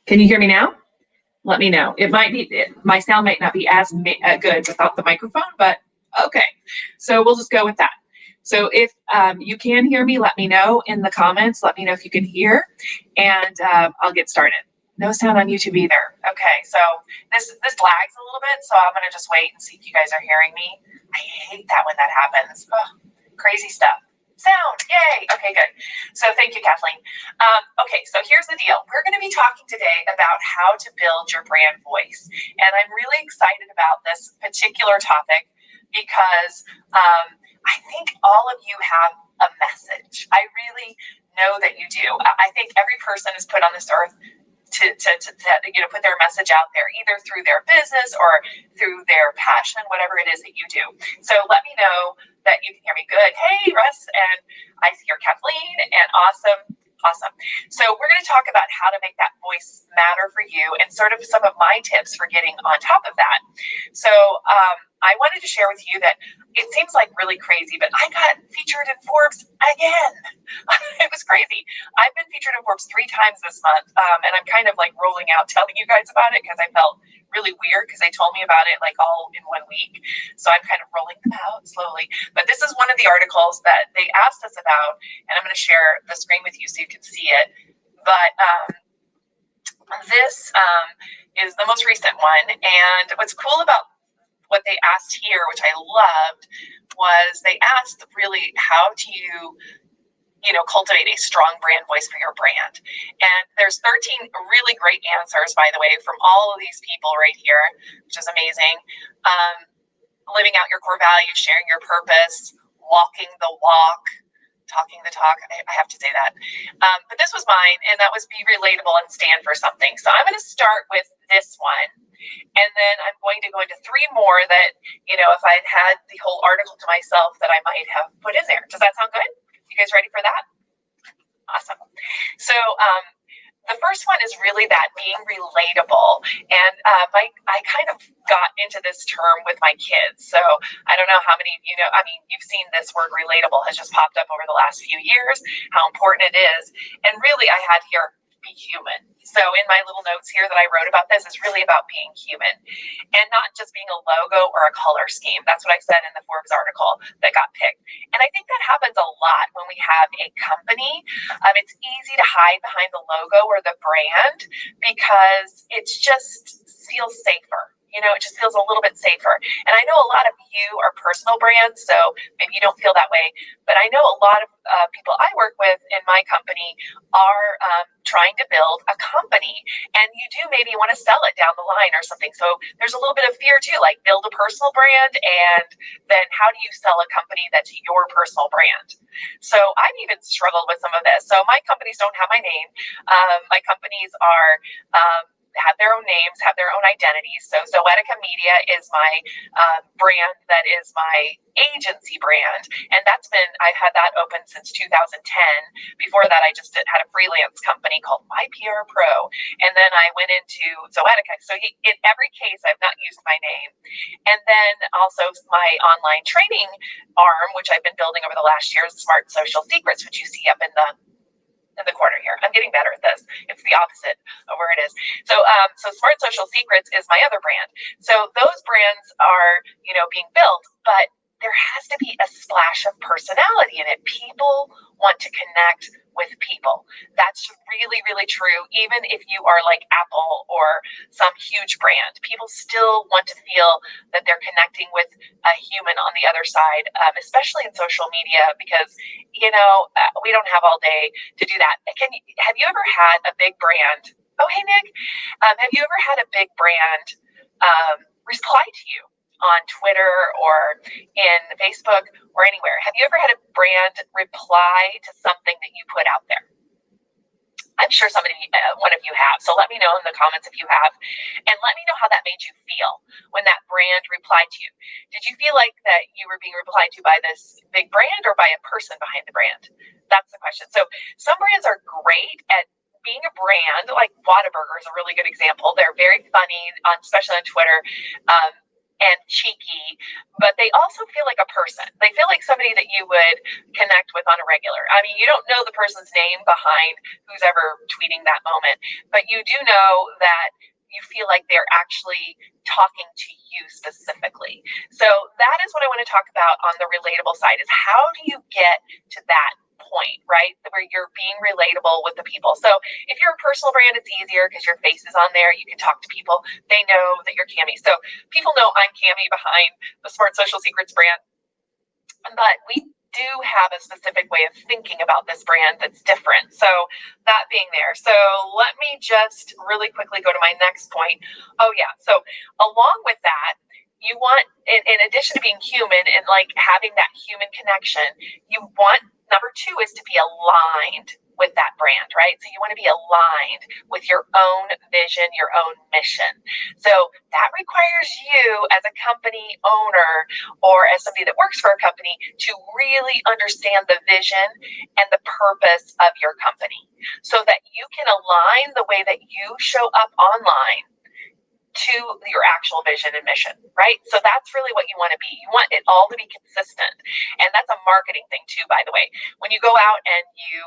Can you hear me now? Let me know. It might be, my sound might not be as good without the microphone, but okay. So we'll just go with that. So if you can hear me, let me know in the comments. Let me know if you can hear, and I'll get started. No sound on YouTube either. Okay, so this lags a little bit, so I'm gonna just wait and see if you guys are hearing me. I hate that when that happens. Oh, crazy stuff. Sound, yay. Okay, good. So thank you, Kathleen. Okay, so here's the deal. We're going to be talking today about how to build your brand voice. And I'm really excited about this particular topic because I think all of you have a message. I really know that you do. I think every person is put on this earth to put their message out there, either through their business or through their passion, whatever it is that you do. So let me know that you can hear me good. Hey, Russ, and I see your Kathleen, and awesome. So we're going to talk about how to make that voice matter for you and sort of some of my tips for getting on top of that. So I wanted to share with you that it seems like really crazy, but I got featured in Forbes again. It was crazy. I've been featured in Forbes 3 times this month, and I'm kind of like rolling out telling you guys about it because I felt really weird because they told me about it like all in 1 week. So I'm kind of rolling them out slowly. But this is one of the articles that they asked us about, and I'm going to share the screen with you so you can see it. But this is the most recent one. And what's cool about what they asked here, which I loved, was they asked really how do you cultivate a strong brand voice for your brand. And there's 13 really great answers, by the way, from all of these people right here, which is amazing. Living out your core values, sharing your purpose, walking the walk, talking the talk. I have to say that. But this was mine, and that was be relatable and stand for something. So I'm going to start with this one. And then I'm going to go into 3 more that, if I had the whole article to myself, that I might have put in there. Does that sound good? You guys ready for that? Awesome. So the first one is really that being relatable. And I kind of got into this term with my kids. So I don't know how many of you know, you've seen this word relatable has just popped up over the last few years, how important it is. And really I had here, be human. So in my little notes here that I wrote about this is really about being human and not just being a logo or a color scheme. That's what I said in the Forbes article that got picked. And I think that happens a lot when we have a company. It's easy to hide behind the logo or the brand because it's just feels safer. It just feels a little bit safer. And I know a lot of you are personal brands, so maybe you don't feel that way. But I know a lot of people I work with in my company are trying to build a company. And you do maybe want to sell it down the line or something. So there's a little bit of fear too, like build a personal brand. And then how do you sell a company that's your personal brand? So I've even struggled with some of this. So my companies don't have my name. My companies are have their own names, have their own identities. So Zoetica Media is my brand that is my agency brand. And I've had that open since 2010. Before that, I just had a freelance company called My PR Pro. And then I went into Zoetica. So in every case, I've not used my name. And then also my online training arm, which I've been building over the last year, is Smart Social Secrets, which you see up in the corner here. I'm getting better at this. It's the opposite of where it is. So Smart Social Secrets is my other brand. So those brands are, being built, but there has to be a splash of personality in it. People want to connect with people. That's really, really true. Even if you are like Apple or some huge brand, people still want to feel that they're connecting with a human on the other side, especially in social media, because, we don't have all day to do that. Have you ever had a big brand? Oh, hey, Nick. Have you ever had a big brand reply to you on Twitter or in Facebook or anywhere? Have you ever had a brand reply to something that you put out there? I'm sure one of you have. So let me know in the comments if you have. And let me know how that made you feel when that brand replied to you. Did you feel like that you were being replied to by this big brand or by a person behind the brand? That's the question. So some brands are great at being a brand, like Whataburger is a really good example. They're very funny, especially on Twitter. and cheeky, but they also feel like a person. They feel like somebody that you would connect with on a regular. I mean, you don't know the person's name behind who's ever tweeting that moment, but you do know that you feel like they're actually talking to you specifically. So that is what I want to talk about on the relatable side, is how do you get to that point, right? Where you're being relatable with the people. So if you're a personal brand, it's easier because your face is on there. You can talk to people. They know that you're Cami. So people know I'm Cami behind the Smart Social Secrets brand. But we do have a specific way of thinking about this brand that's different. So that being there. So let me just really quickly go to my next point. Oh yeah. So along with that, you want, in addition to being human and like having that human connection, you want, number two is to be aligned with that brand, right? So you want to be aligned with your own vision, your own mission. So that requires you as a company owner or as somebody that works for a company to really understand the vision and the purpose of your company so that you can align the way that you show up online to your actual vision and mission, right? So that's really what you want to be. You want it all to be consistent. And that's a marketing thing too, by the way. When you go out and you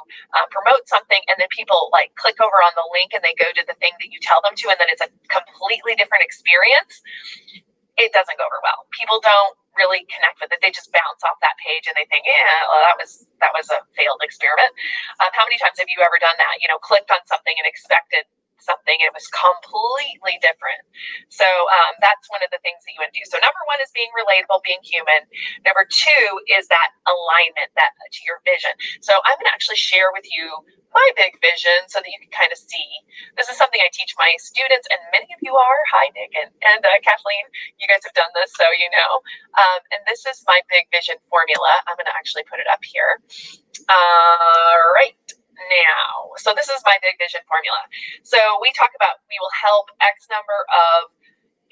promote something and then people like click over on the link and they go to the thing that you tell them to, and then it's a completely different experience, it doesn't go over well. People don't really connect with it. They just bounce off that page and they think, yeah, well, that was a failed experiment. How many times have you ever done that? You know, clicked on something and expected something, it was completely different. So that's one of the things that you want to do. So number one is being relatable, being human. Number two is that alignment, that to your vision. So I'm going to actually share with you my big vision so that you can kind of see. This is something I teach my students, and many of you are. Hi, Nick and Kathleen. You guys have done this, so you know. And this is my big vision formula. I'm going to actually put it up here. Right now. So this is my big vision formula. So we talk about, we will help X number of,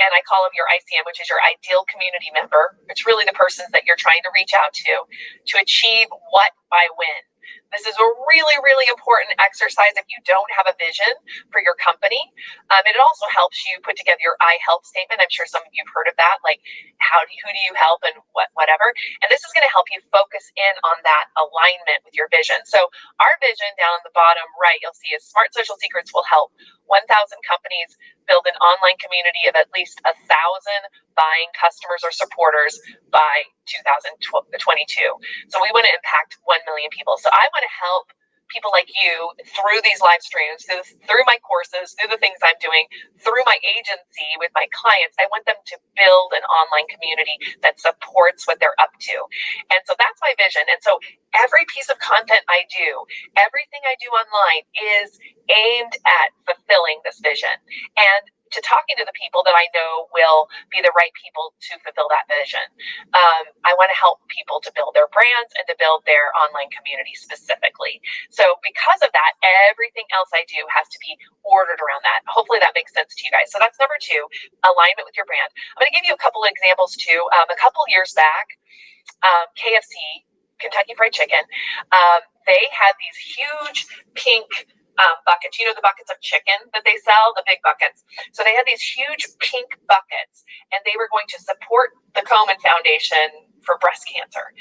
and I call them your ICM, which is your ideal community member. It's really the persons that you're trying to reach out to achieve what by when. This is a really, really important exercise if you don't have a vision for your company. It also helps you put together your I help statement. I'm sure some of you have heard of that, like who do you help and whatever. And this is going to help you focus in on that alignment with your vision. So our vision down at the bottom right, you'll see is Smart Social Secrets will help 1,000 companies build an online community of at least 1,000 buying customers or supporters by 2022. So we want to impact 1 million people. So I want to help people like you through these live streams, through my courses, through the things I'm doing, through my agency with my clients. I want them to build an online community that supports what they're up to. And so that's my vision. And so every piece of content I do, everything I do online is aimed at fulfilling this vision and to talking to the people that I know will be the right people to fulfill that vision. I want to help people to build their brands and to build their online community specifically. So because of that, everything else I do has to be ordered around that. Hopefully that makes sense to you guys. So that's number two, alignment with your brand. I'm going to give you a couple of examples too. A couple years back, KFC, Kentucky Fried Chicken, they had these huge pink buckets. You know, the buckets of chicken that they sell, the big buckets. So they had these huge pink buckets, and they were going to support the Komen Foundation for breast cancer.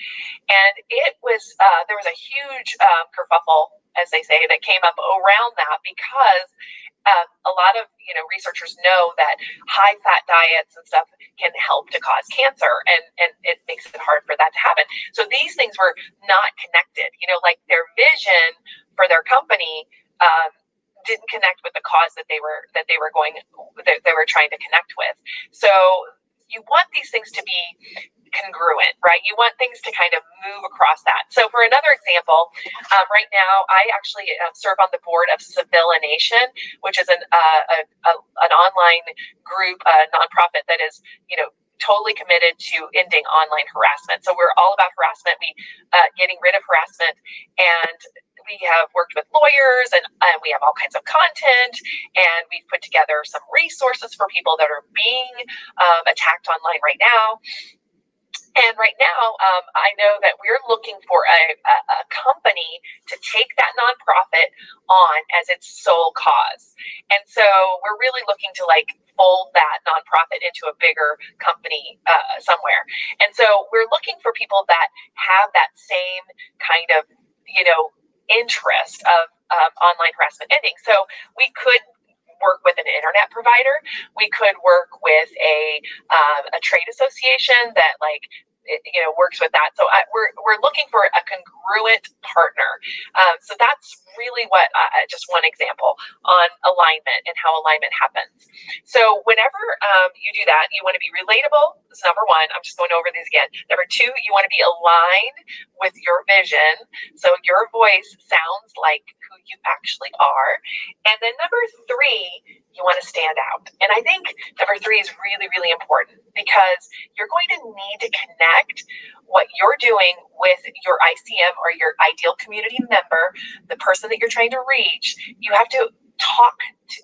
And it was, there was a huge kerfuffle, as they say, that came up around that because a lot of, researchers know that high fat diets and stuff can help to cause cancer, and it makes it hard for that to happen. So these things were not connected, like their vision for their company didn't connect with the cause that they were trying to connect with. So you want these things to be congruent, right? You want things to kind of move across that. So for another example, right now I actually serve on the board of Sevilla Nation, which is an online group, a nonprofit that is, totally committed to ending online harassment. So we're all about harassment, getting rid of harassment, and we have worked with lawyers and we have all kinds of content, and we've put together some resources for people that are being attacked online right now. And right now, I know that we're looking for a company to take that nonprofit on as its sole cause. And so we're really looking to like fold that nonprofit into a bigger company somewhere. And so we're looking for people that have that same kind of, interest of online harassment ending. So we could work with an internet provider. We could work with a trade association that works with that. So we're looking for a congruent partner. So that's really what just one example on alignment and how alignment happens. So whenever you do that, you want to be relatable. That's number one. I'm just going over these again. Number two, you want to be aligned with your vision. So your voice sounds like who you actually are. And then number three, you want to stand out. And I think number three is really, really important because you're going to need to connect what you're doing with your ICM or your ideal community member, the person that you're trying to reach. You have to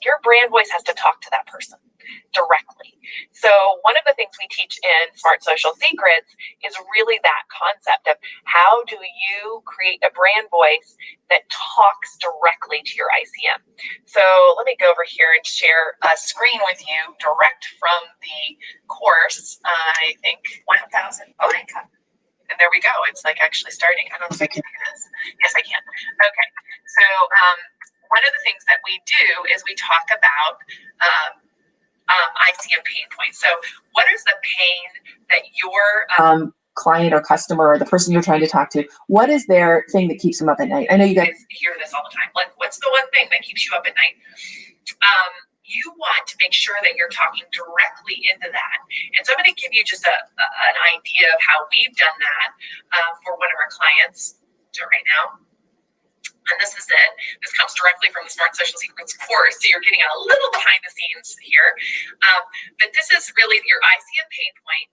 your brand voice has to talk to that person directly. So one of the things we teach in Smart Social Secrets is really that concept of how do you create a brand voice that talks directly to your ICM. So let me go over here and share a screen with you direct from the course. I think 1,000. Oh my God. And there we go. It's like actually starting. I don't know if I can do this. Yes, I can. Okay. So one of the things that we do is we talk about ICM pain points. So what is the pain that your client or customer or the person you're trying to talk to, what is their thing that keeps them up at night? I know you guys hear this all the time. Like, what's the one thing that keeps you up at night? You want to make sure that you're talking directly into that. And so I'm going to give you just an idea of how we've done that for one of our clients right now. And this is it. This comes directly from the Smart Social Secrets course. So you're getting a little behind the scenes here. But this is really your ICM pain point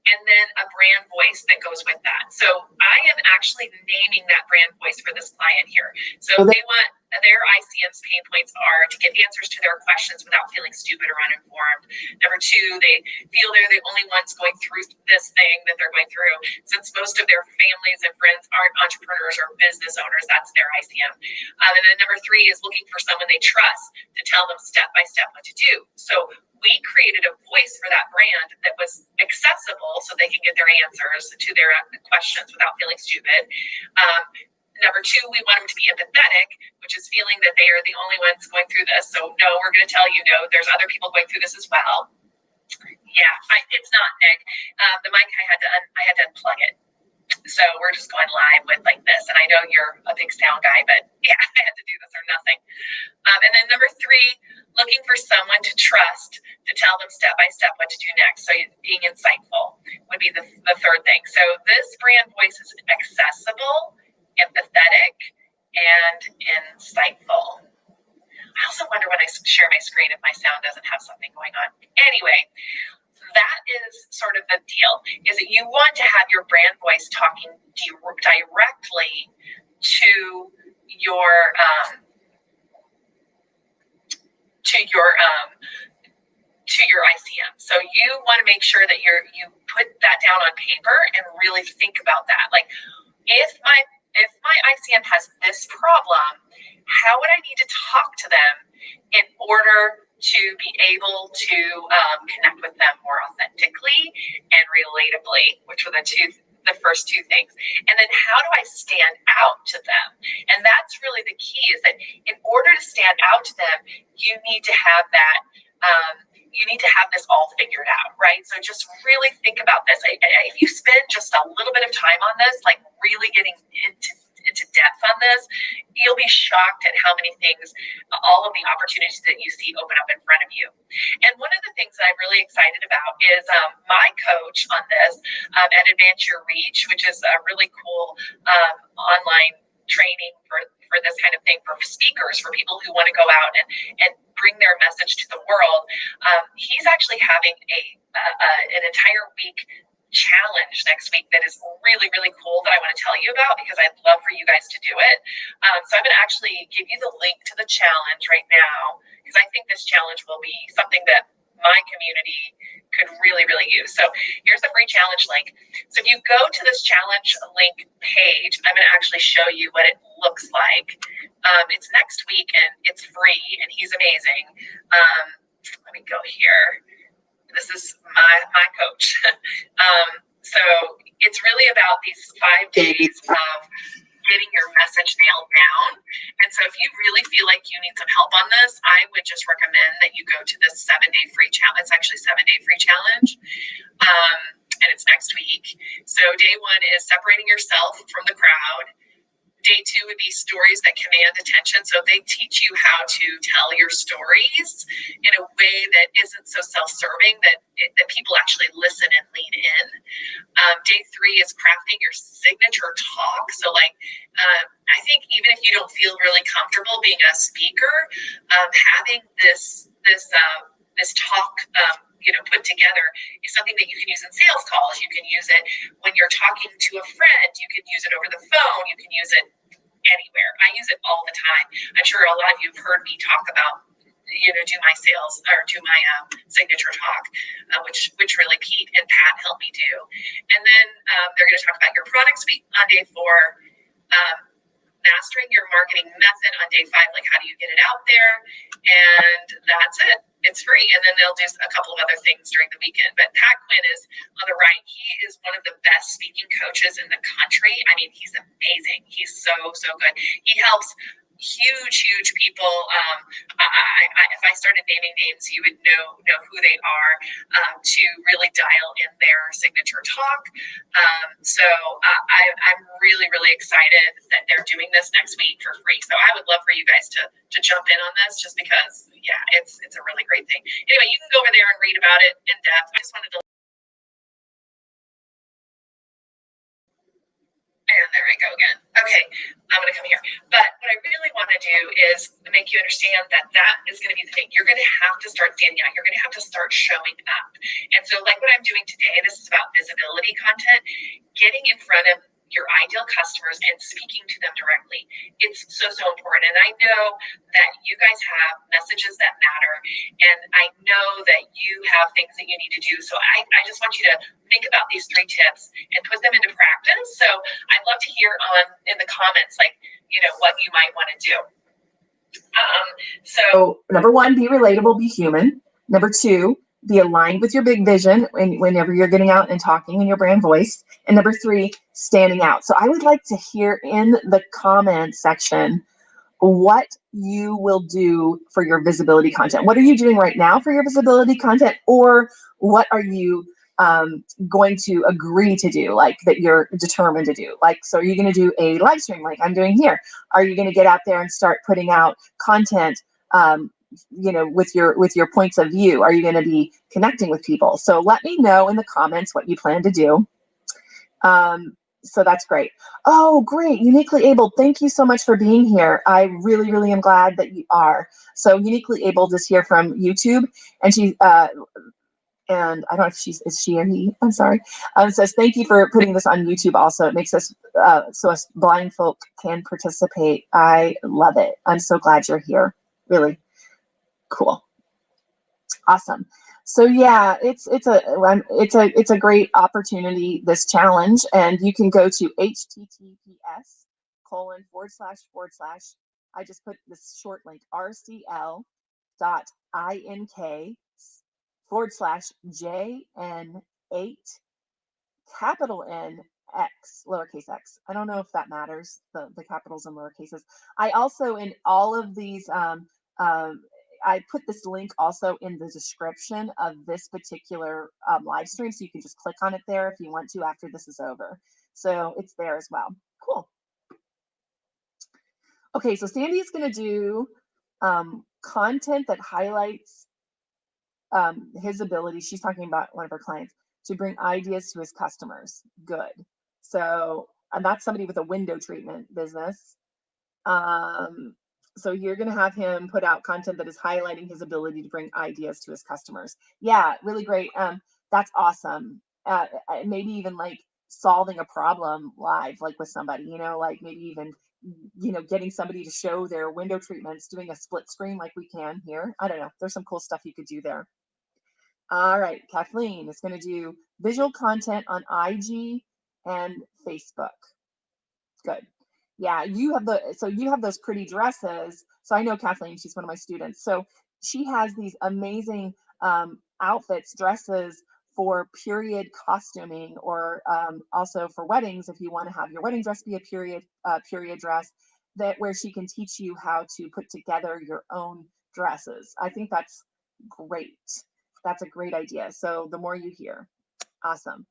and then a brand voice that goes with that. So I am actually naming that brand voice for this client here. So they want their ICM's pain points are to get answers to their questions without feeling stupid or uninformed. Number two, they feel they're the only ones going through this thing that they're going through. Since most of their families and friends aren't entrepreneurs or business owners, that's their ICM. And then number three is looking for someone they trust to tell them step by step what to do. So we created a voice for that brand that was accessible so they can get their answers to their questions without feeling stupid. Number two, we want them to be empathetic, which is feeling that they are the only ones going through this. So no, we're going to tell you, no, there's other people going through this as well. Yeah, it's not, Nick. The mic, I had to unplug it. So we're just going live with like this. And I know you're a big sound guy, but yeah, I had to do this or nothing. And then number three, looking for someone to trust to tell them step by step what to do next. So being insightful would be the third thing. So this brand voice is accessible, empathetic, and insightful. I also wonder when I share my screen if my sound doesn't have something going on. Anyway, that is sort of the deal, is that you want to have your brand voice talking directly to your ICM. So you want to make sure that you put that down on paper and really think about that. Like, if my ICM has this problem, how would I need to talk to them in order to be able to connect with them more authentically and relatably, which were the first two things. And then how do I stand out to them? And that's really the key, is that in order to stand out to them, you need to have that, you need to have this all figured out, right? So just really think about this. If you spend just a little bit of time on this, like really getting into depth on this, you'll be shocked at how many things, all of the opportunities that you see open up in front of you. And one of the things that I'm really excited about is my coach on this at Advance Your Reach, which is a really cool online training for this kind of thing, for speakers, for people who want to go out and bring their message to the world. He's actually having an entire week challenge next week that is really, really cool that I want to tell you about, because I'd love for you guys to do it. So I'm going to actually give you the link to the challenge right now, because I think this challenge will be something that my community could really, really use. So here's the free challenge link. So if you go to this challenge link page, I'm going to actually show you what it looks like. It's next week and it's free and he's amazing. Let me go here. This is my coach. So it's really about these 5 days of getting your message nailed down. And so if you really feel like you need some help on this, I would just recommend that you go to this 7-day free challenge. It's actually 7-day free challenge. And it's next week. So day 1 is separating yourself from the crowd. Day 2 would be stories that command attention. So they teach you how to tell your stories in a way that isn't so self-serving, that people actually listen and lean in. Day 3 is crafting your signature talk. So I think even if you don't feel really comfortable being a speaker, having this talk put together is something that you can use in sales calls. You can use it when you're talking to a friend. You can use it over the phone. You can use it anywhere. I use it all the time. I'm sure a lot of you have heard me talk about, do my sales or do my signature talk, which really Pete and Pat helped me do. And then they're going to talk about your product suite on day 4. Mastering your marketing method on day 5, like how do you get it out there? And that's it. It's free. And then they'll do a couple of other things during the weekend. But Pat Quinn is on the right. He is one of the best speaking coaches in the country. I mean, he's amazing. He's so good. He helps huge people. If I started naming names, you would know who they are, to really dial in their signature talk. I'm really excited that they're doing this next week for free. So I would love for you guys to jump in on this, just because, it's a really great thing. Anyway, you can go over there and read about it in depth. I just wanted to. And there I go again. Okay, I'm going to come here. But what I really want to do is make you understand that is going to be the thing. You're going to have to start standing out. You're going to have to start showing up. And so like what I'm doing today, this is about visibility content, getting in front of your ideal customers and speaking to them directly. It's so important. And I know that you guys have messages that matter. And I know that you have things that you need to do. So I just want you to think about these 3 tips and put them into practice. So I'd love to hear in the comments, what you might want to do. So number 1, be relatable, be human. Number 2, be aligned with your big vision whenever you're getting out and talking in your brand voice. And number 3, standing out. So I would like to hear in the comment section what you will do for your visibility content. What are you doing right now for your visibility content? Or what are you going to agree to do, like that you're determined to do? Like, so are you going to do a live stream like I'm doing here? Are you going to get out there and start putting out content with your points of view? Are you going to be connecting with people? So let me know in the comments what you plan to do. So that's great. Oh, great. Uniquely Abled. Thank you so much for being here. I really am glad that you are. So Uniquely Abled is here from YouTube, and she and I don't know if is she or he, I'm sorry. Says, thank you for putting this on YouTube also. It makes us, so us blind folk can participate. I love it. I'm so glad you're here. Really cool. Awesome. So yeah, it's a great opportunity, this challenge, and you can go to https:// I just put this short link, rcl.ink/JN8 capital N X lowercase x. I don't know if that matters, the capitals and lowercases. I also, in all of these, I put this link also in the description of this particular live stream, so you can just click on it there if you want to after this is over. So it's there as well. Cool. Okay, so Sandy is going to do content that highlights his ability. She's talking about one of her clients to bring ideas to his customers. Good. So, and that's somebody with a window treatment business. So you're going to have him put out content that is highlighting his ability to bring ideas to his customers. Yeah, really great. That's awesome. Maybe even like solving a problem live, like with somebody, like maybe even, getting somebody to show their window treatments, doing a split screen like we can here. I don't know. There's some cool stuff you could do there. All right, Kathleen is going to do visual content on IG and Facebook. Good. Yeah, you have those pretty dresses. So I know Kathleen, she's one of my students. So she has these amazing outfits, dresses for period costuming, or also for weddings. If you want to have your wedding dress be a period dress, that where she can teach you how to put together your own dresses. I think that's great. That's a great idea. So the more you hear. Awesome.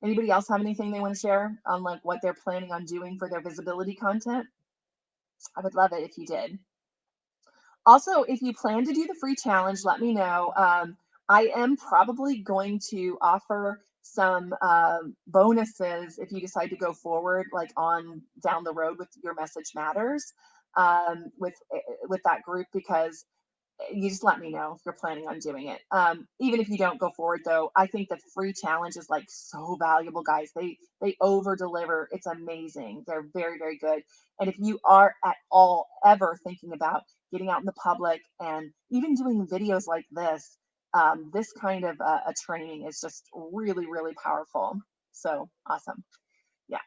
Anybody else have anything they want to share on like what they're planning on doing for their visibility content? I would love it if you did. Also, if you plan to do the free challenge, let me know. I am probably going to offer some bonuses if you decide to go forward, like on down the road with your message matters, with that group, because you just let me know if you're planning on doing it. Even if you don't go forward, though, I think the free challenge is like so valuable, guys. They over deliver. It's amazing. They're very, very good. And if you are at all ever thinking about getting out in the public and even doing videos like this kind of a training is just really, really powerful. So awesome. Yeah.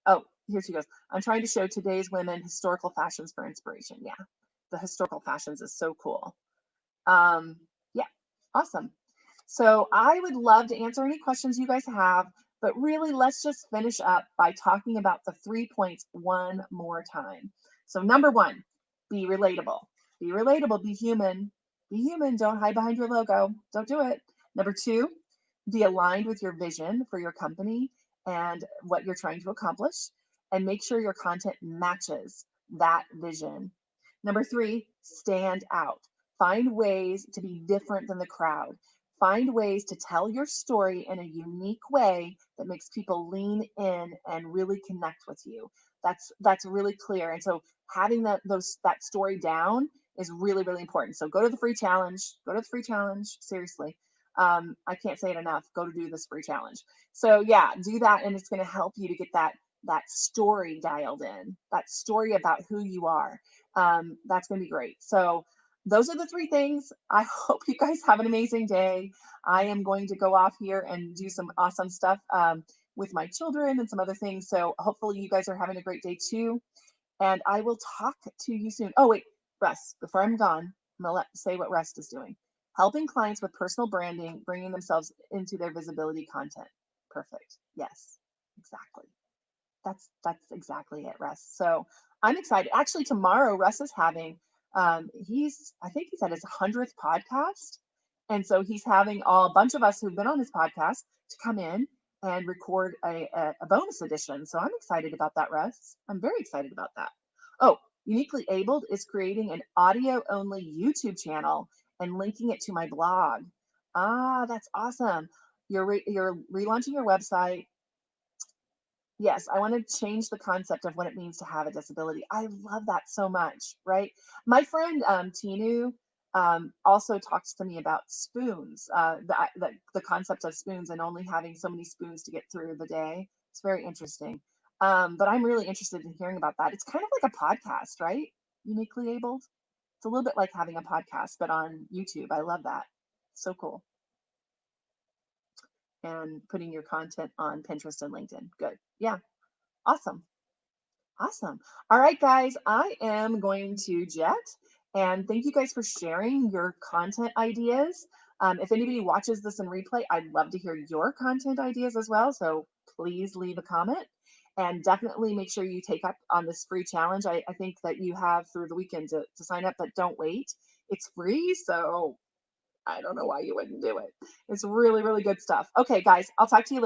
Oh, here she goes. I'm trying to show today's women historical fashions for inspiration. Yeah, the historical fashions is so cool. Um, yeah, awesome. So I would love to answer any questions you guys have, but really let's just finish up by talking about the 3 points one more time. So number one, be relatable. Be relatable, be human. Be human, don't hide behind your logo. Don't do it. Number two, be aligned with your vision for your company and what you're trying to accomplish, and make sure your content matches that vision. Number three, stand out. Find ways to be different than the crowd. Find ways to tell your story in a unique way that makes people lean in and really connect with you. That's really clear. And so having that story down is really, really important. So go to the free challenge. Go to the free challenge. Seriously. I can't say it enough. Go to do this free challenge. So yeah, do that, and it's going to help you to get that story dialed in. That story about who you are. That's going to be great. So those are the 3 things. I hope you guys have an amazing day. I am going to go off here and do some awesome stuff with my children and some other things. So hopefully you guys are having a great day too. And I will talk to you soon. Oh, wait, Russ, before I'm gone, I'm going to say what Russ is doing. Helping clients with personal branding, bringing themselves into their visibility content. Perfect. Yes, exactly. That's exactly it, Russ. So I'm excited. Actually, tomorrow Russ is having I think he's at his 100th podcast. And so he's having a bunch of us who've been on his podcast to come in and record a bonus edition. So I'm excited about that, Russ. I'm very excited about that. Oh, Uniquely Abled is creating an audio only YouTube channel and linking it to my blog. Ah, that's awesome. You're relaunching your website. Yes, I want to change the concept of what it means to have a disability. I love that so much, right? My friend Tinu also talks to me about spoons, the concept of spoons and only having so many spoons to get through the day. It's very interesting. But I'm really interested in hearing about that. It's kind of like a podcast, right? Uniquely Abled. It's a little bit like having a podcast, but on YouTube. I love that. So cool. And putting your content on Pinterest and LinkedIn. Good. Yeah. Awesome. Awesome. All right, guys, I am going to jet. And thank you guys for sharing your content ideas. If anybody watches this in replay, I'd love to hear your content ideas as well. So please leave a comment and definitely make sure you take up on this free challenge. I think that you have through the weekend to sign up, but don't wait. It's free. So I don't know why you wouldn't do it. It's really, really good stuff. Okay, guys, I'll talk to you later.